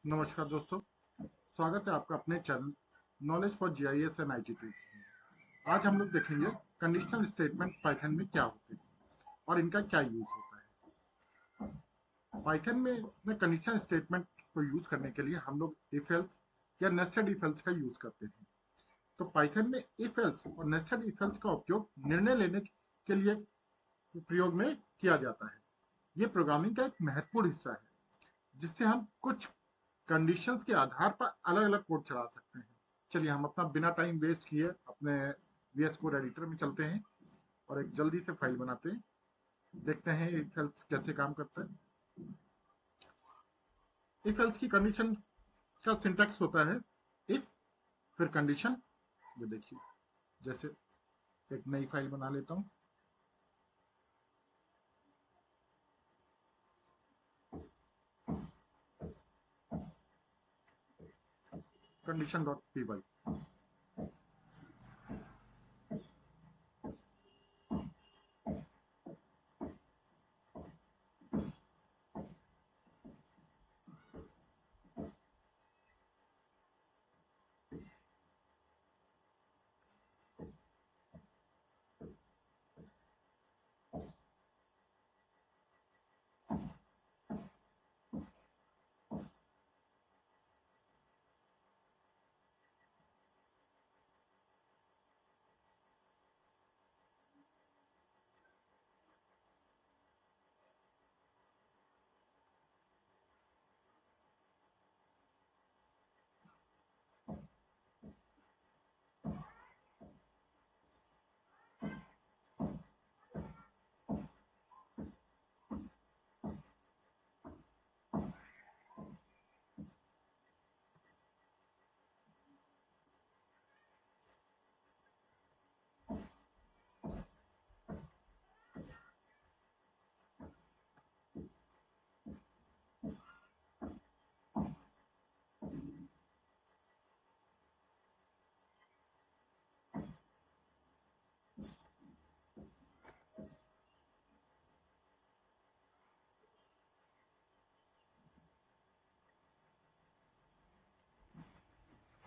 नमस्कार दोस्तों, स्वागत है आपका अपने channel knowledge for GIS and ITT. आज हम लोग देखेंगे कंडीशनल स्टेटमेंट पाइथन में क्या होते हैं और इनका क्या यूज होता है। पाइथन में कंडीशनल स्टेटमेंट को यूज करने के लिए हम लोग इफ एल्स या नेस्टेड इफ एल्स का यूज करते हैं। तो पाइथन में इफ एल्स और नेस्टेड इफ एल्स का उपयोग निर्णय लेने के लिए प्रयोग में किया जाता है। ये प्रोग्रामिंग का एक महत्वपूर्ण हिस्सा है जिससे हम कुछ कंडीशंस के आधार पर अलग अलग कोड चला सकते हैं। चलिए हम अपना बिना टाइम वेस्ट किए अपने VS कोड एडिटर में चलते हैं और एक जल्दी से फाइल बनाते हैं। देखते हैं इफ एल्स कैसे काम करता है। इफ एल्स की कंडीशन का सिंटैक्स होता है इफ फिर कंडीशन। ये देखिए, जैसे एक नई फाइल बना लेता हूँ। condition.py।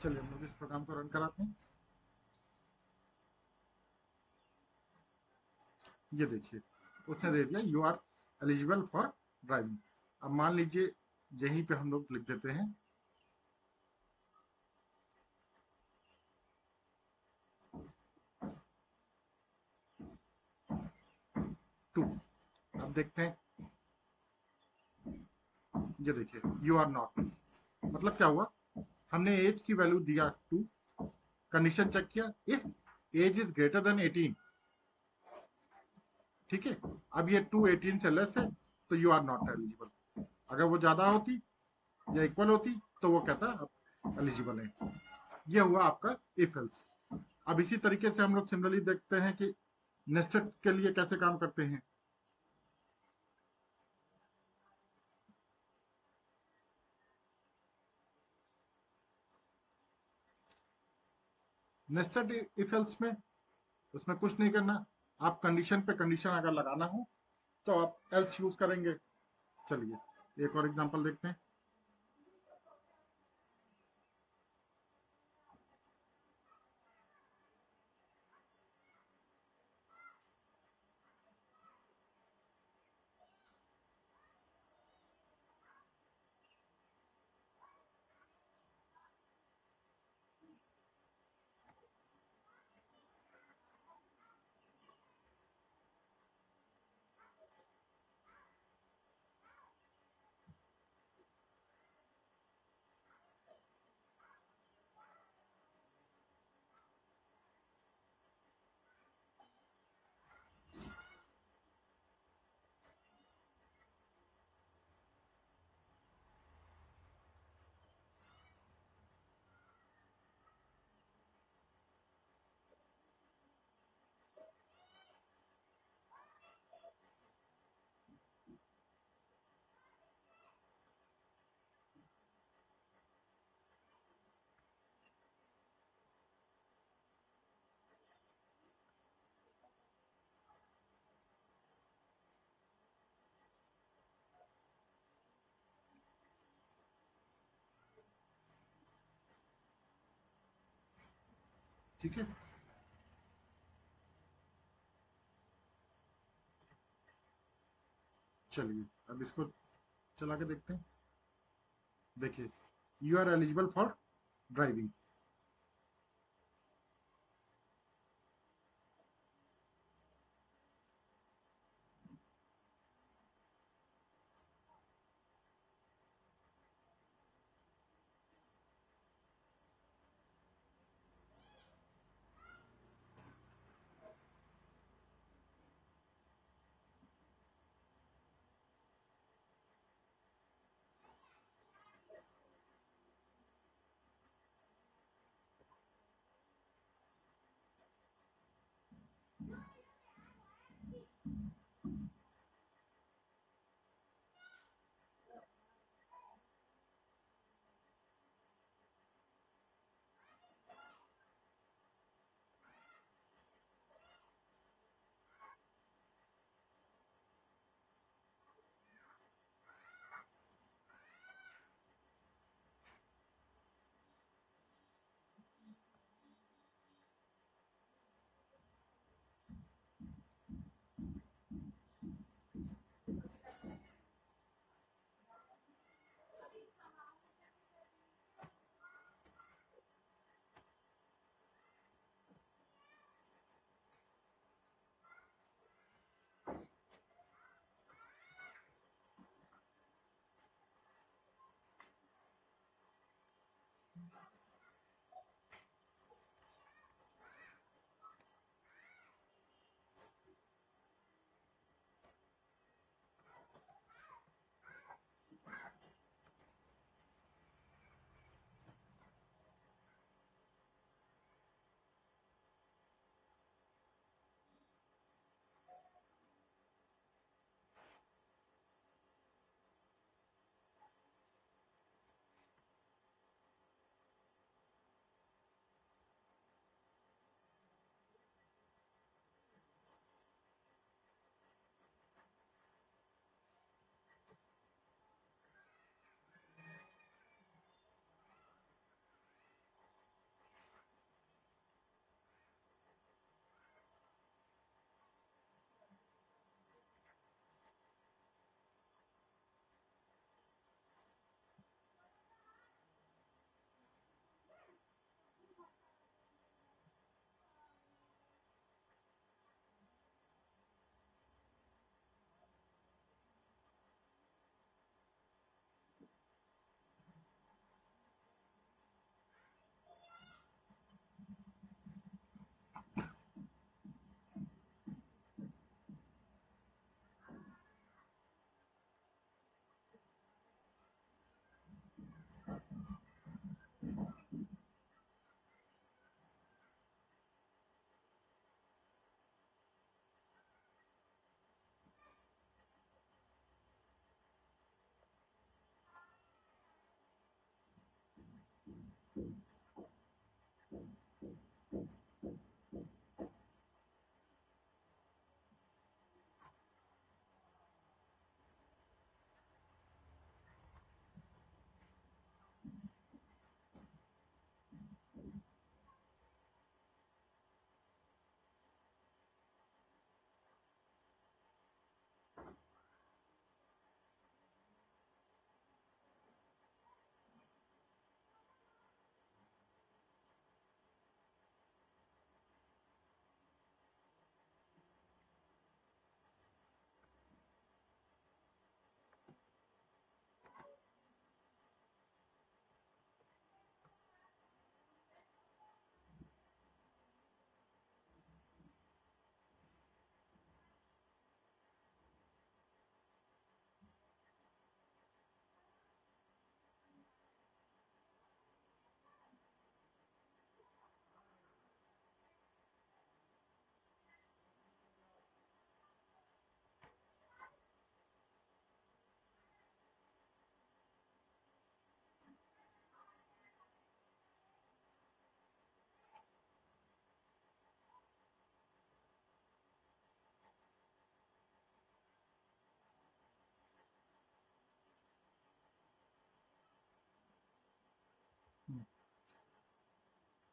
चलिए हम लोग इस प्रोग्राम को रन कराते हैं। ये देखिए, उसने दे दिया you are eligible for driving. अब मान लीजिए यहीं पे हम लोग लिख देते हैं टू। अब देखते हैं, ये देखिए यू आर नॉट। मतलब क्या हुआ, हमने एज की वैल्यू दिया 2, कंडीशन चेक किया if age is greater than 18। ठीक है, अब ये 2 18 से लेस है तो यू आर नॉट एलिजिबल। अगर वो ज्यादा होती या इक्वल होती तो वो कहता अब एलिजिबल है। ये हुआ आपका इफ एल्स। अब इसी तरीके से हम लोग सिमिलरली देखते हैं कि नेस्टेड के लिए कैसे काम करते हैं। नेस्टेड इफ एल्स में उसमें कुछ नहीं करना। आप कंडीशन पे कंडीशन अगर लगाना हो तो आप एल्स यूज करेंगे। चलिए एक और एग्जांपल देखते हैं। ठीक है। चलिए अब इसको चला के देखते हैं। देखिए, you are eligible for driving.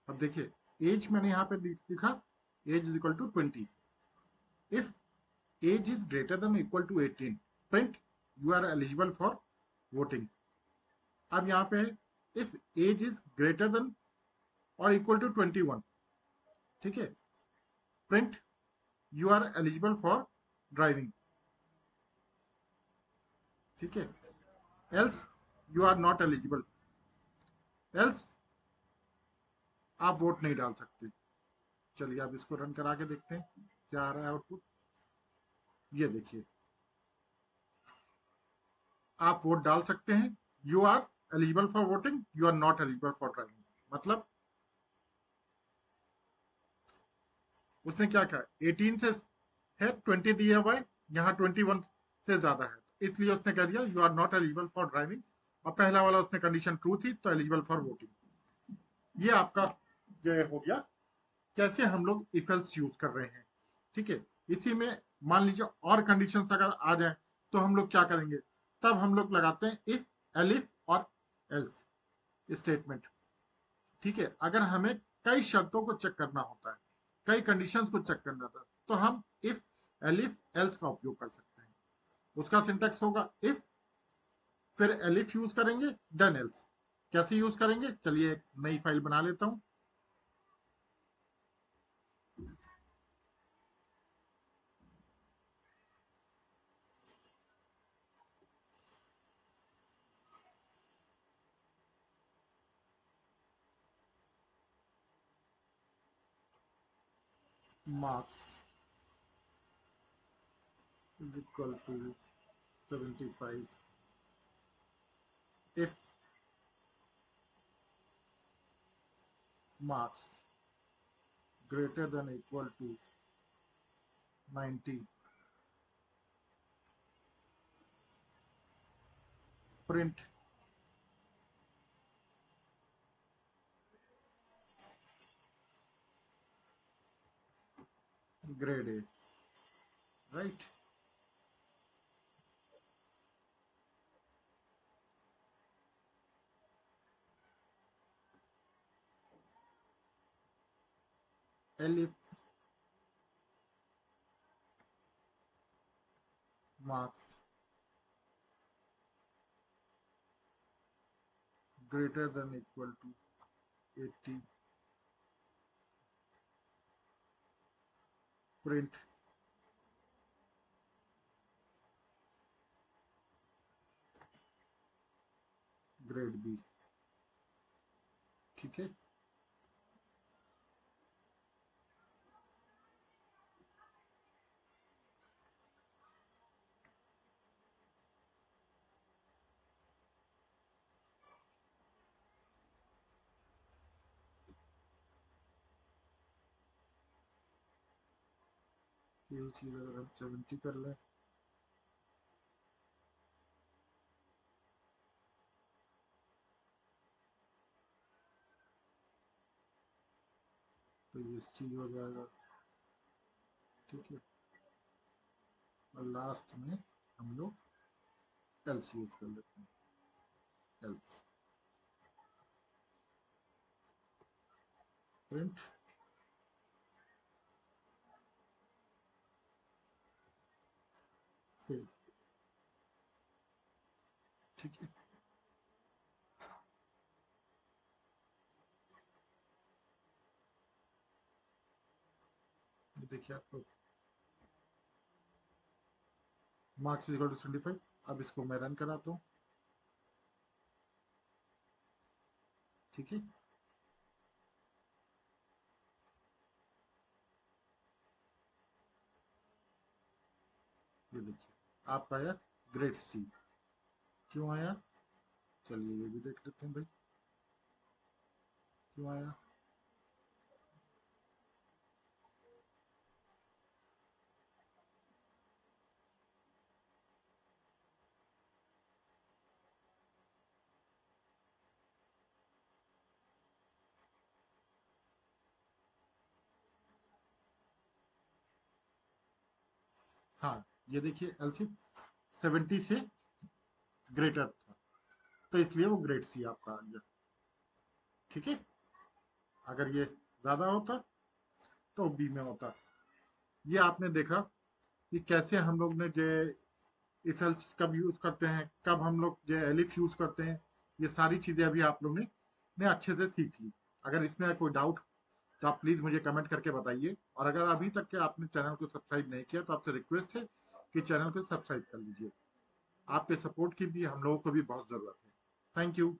अब देखिए, एज मैंने यहाँ पे लिखा age is equal to 20। If age is greater than equal to 18 print you are eligible for voting. अब यहाँ पे है if age is greater than और इक्वल टू 21, ठीक है, print you are eligible for driving, ठीक है, else you are not eligible, else आप वोट नहीं डाल सकते। चलिए आप इसको रन करा के देखते हैं क्या आ रहा है आउटपुट। ये देखिए आप वोट डाल सकते हैं, you are eligible for voting, you are not eligible for driving. मतलब उसने क्या कहा 18 से है, 20 दिया हुआ है, यहाँ 21 से ज्यादा है, इसलिए उसने कह दिया you are not eligible for driving. और पहला वाला उसने कंडीशन ट्रू थी तो एलिजिबल फॉर वोटिंग। ये आपका जो हो गया कैसे हम लोग इफ एल्स यूज कर रहे हैं, ठीक है। इसी में मान लीजिए और कंडीशंस अगर आ जाए तो हम लोग क्या करेंगे, तब हम लोग लगाते हैं इफ, एलिफ और एल्स स्टेटमेंट, ठीक है। अगर हमें कई शर्तों को चेक करना होता है, कई कंडीशंस को चेक करना होता है, तो हम इफ, एलिफ, एल्स का उपयोग कर सकते हैं। उसका सिंटेक्स होगा इफ, फिर एलिफ यूज करेंगे, देन एल्स। कैसे यूज करेंगे, चलिए एक नई फाइल बना लेता हूं। Marks is equal to 75 if marks greater than equal to 90 print grade A, right? Elif marks greater than equal to 80 print grade B, ठीक है। ये चीज अगर हम 70 कर लें तो ये चीज हो जाएगा, ठीक है। और लास्ट में हम लोग एल्स यूज कर लेते हैं, एल्स प्रिंट फेल, ठीक है। ये देखिए आपको मार्क्स इक्वल टू 75। अब इसको मैं रन कराता हूँ, ठीक है। ये देखिए आपका आया ग्रेड सी। क्यों आया, चलिए ये भी देख लेते हैं भाई क्यों आया। हाँ ये देखिए एलसी 70 से ग्रेटर था तो इसलिए वो ग्रेड सी आपका आ गया, ठीक है। अगर ये ज्यादा होता तो बी में होता। ये आपने देखा कि कैसे हम लोग ने जो इफ एल्स कब यूज करते हैं, कब हम लोग जो एलिफ यूज करते हैं, ये सारी चीजें अभी आप लोग ने अच्छे से सीख ली। अगर इसमें कोई डाउट तो आप प्लीज मुझे कमेंट करके बताइए, और अगर अभी तक के आपने चैनल को सब्सक्राइब नहीं किया तो आपसे रिक्वेस्ट है कि चैनल को सब्सक्राइब कर लीजिए। आपके सपोर्ट की भी हम लोगों को भी बहुत जरूरत है। Thank you.